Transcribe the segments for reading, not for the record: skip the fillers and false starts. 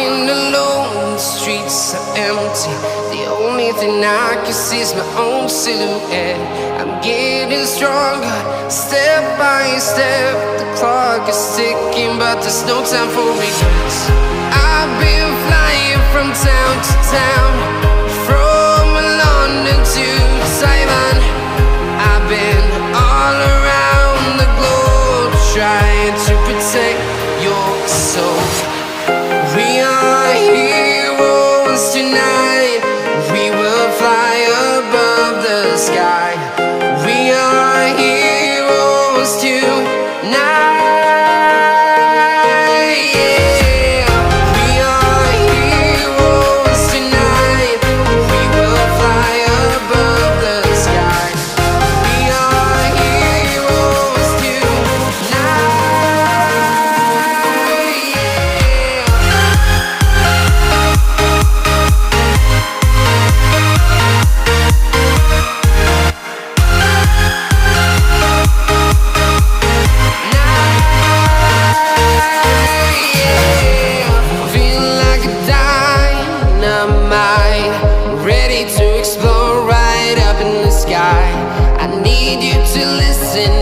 Walking alone, the streets are empty. The only thing I can see is my own silhouette. I'm getting stronger, step by step. The clock is ticking, but there's no time for regrets. I've been flying from town to town, from London to Taiwan. I've been all around the globe, trying to protect your soul. We are heroes tonight. We will fly above the sky. We are heroes tonight. Yeah. We are heroes tonight. We will fly above the sky. We are heroes tonight.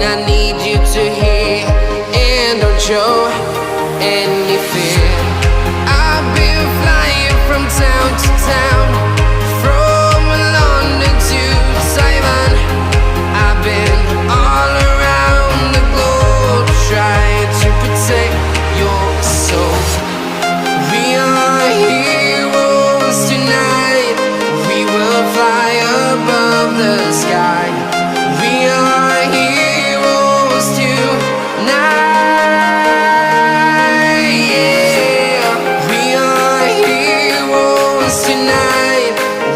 I need you to hear, and don't show any fear. I've been flying from town to town, from London to Taiwan. I've been all around the globe, trying to protect your soul. We are heroes tonight. We will fly above the sky. We are heroes tonight. Yeah. We are heroes tonight.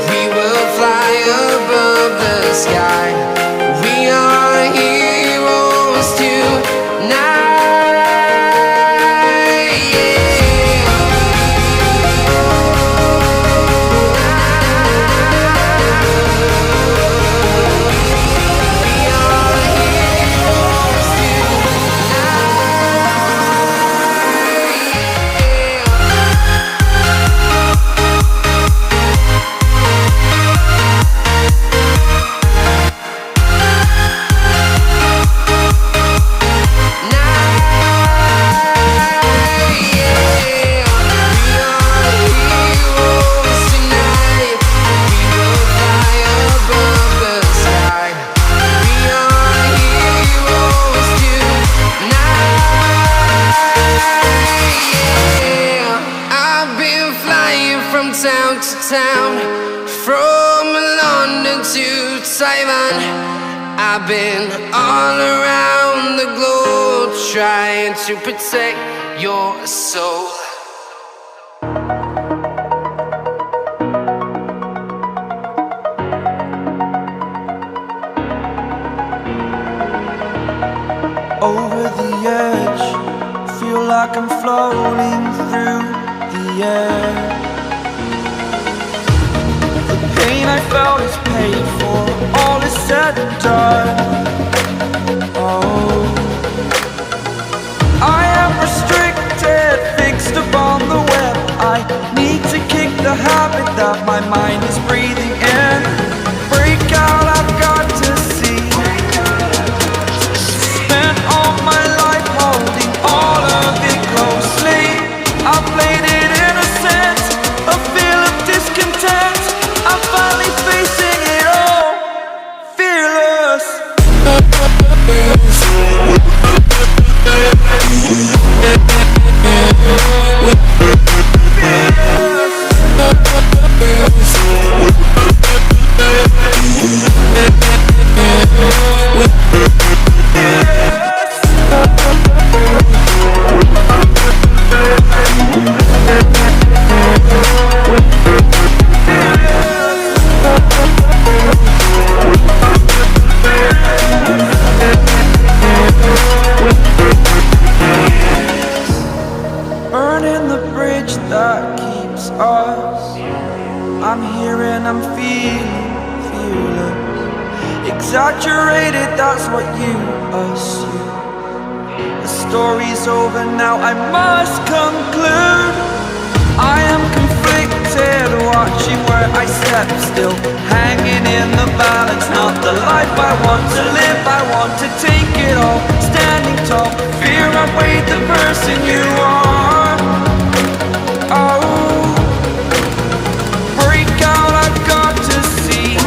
We will fly above the sky. We are heroes tonight. Town to town, from London to Taiwan. I've been all around the globe, trying to protect your soul. Over the edge, feel like I'm floating through the air. Pain I felt is paid for, all is said and done. Oh, I am restricted, fixed upon the web. I need to kick the habit that my mind is breathing in. Break out, I've got to see. Spent all my life holding all of it closely. I played it innocent, a feel of discontent. I'm finally facing it all, fearless. Burning the bridge that keeps us. I'm here and I'm feeling fearless. Exaggerated, that's what you assume. The story's over now, I must conclude. I am conflicted, watching where I step still, hanging in the balance. Not the life I want to live, I want to take it all. Standing tall, fear outweighed the person you are. Oh, break out, I've got to see.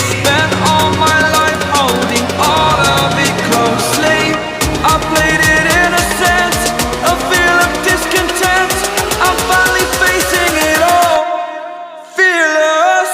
Spent all my life holding all of it closely. I played it innocent, a feel of discontent. I'm finally facing it all, fearless.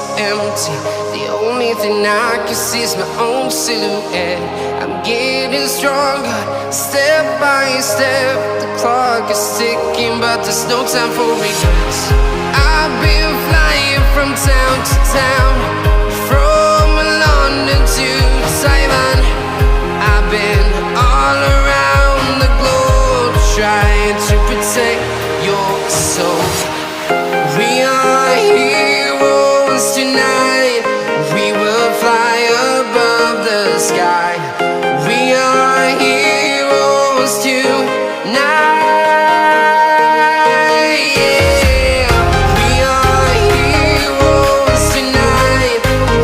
are empty. The only thing I can see is my own silhouette. I'm getting stronger, step by step. The clock is ticking, but there's no time for regrets. I've been flying from town to town, from London to Taiwan. I've been all around the globe, trying to protect your soul. We are heroes tonight. We will fly above the sky. We are heroes tonight. Yeah. We are heroes tonight.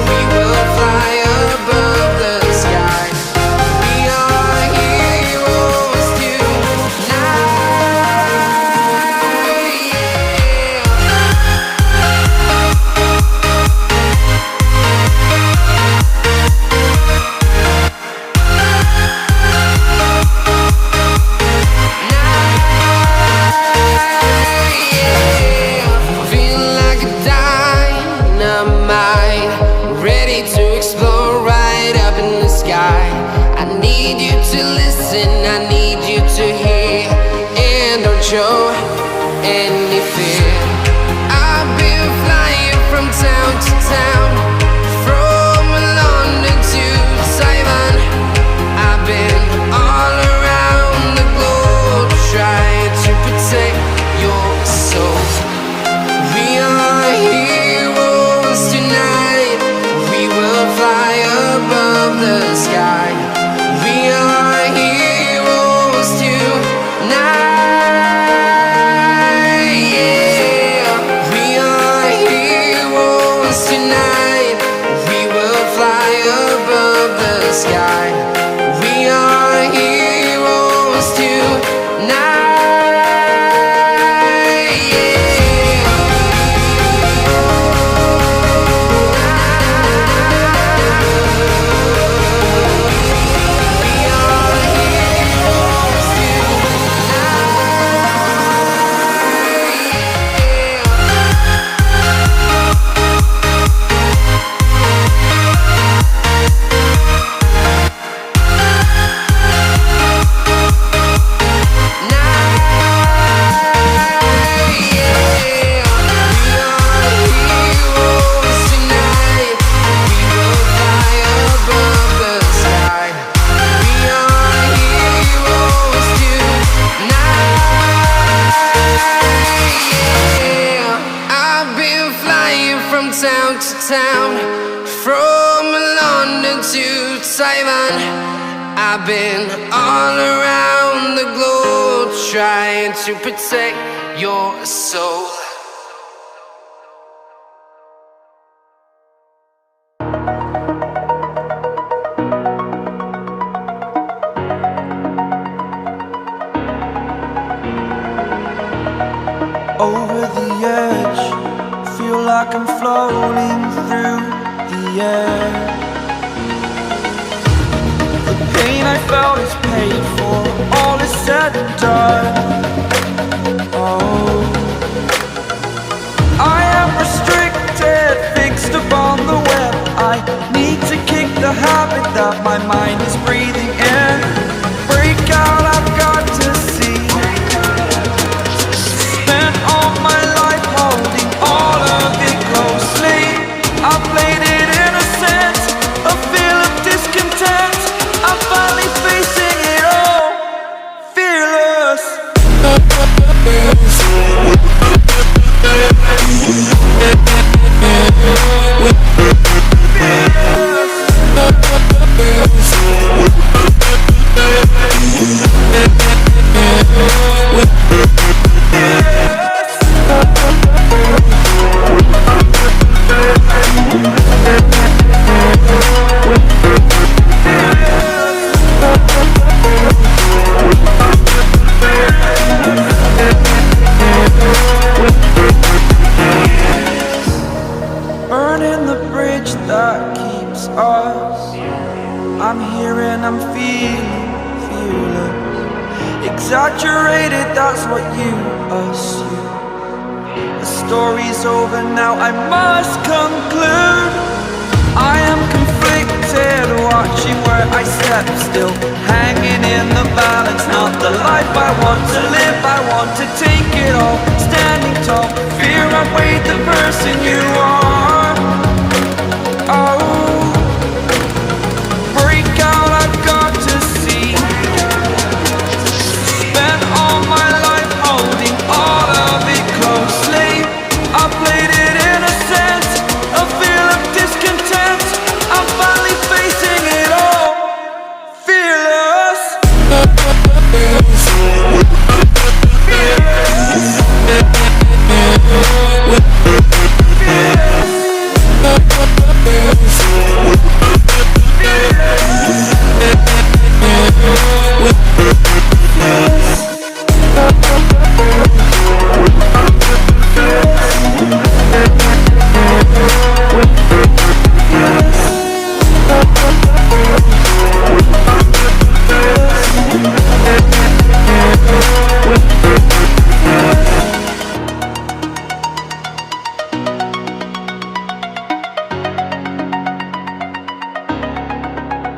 We will fly above the sky. We are heroes tonight. Show any fear. I've been flying from town to town, from London to Taiwan. I've been all around the globe, trying to protect your soul. We are heroes tonight. We will fly above the sky. We are heroes tonight. Tonight, we will fly above the sky. We are heroes tonight. Yeah. We are heroes town to town, from London to Taiwan. I've been all around the globe, trying to protect your soul. Over the edge, feel like I'm floating through the air. The pain I felt is paid for, all is said and done. Oh, I am restricted, fixed upon the web. I need to kick the habit that my mind is breathing in. Break out, I've got to see. Spent all my life holding all of it closely. I played it innocent, a feel of discontent. I'm finally facing it all, fearless. Burning the bridge that keeps us. I'm here and I'm feeling fearless. Exaggerated, that's what you assume. The story's over now, I must conclude. I am conflicted, watching where I step still, hanging in the balance. Not the life I want to live, I want to take it all. Standing tall, fear outweighed the person you are. Oh,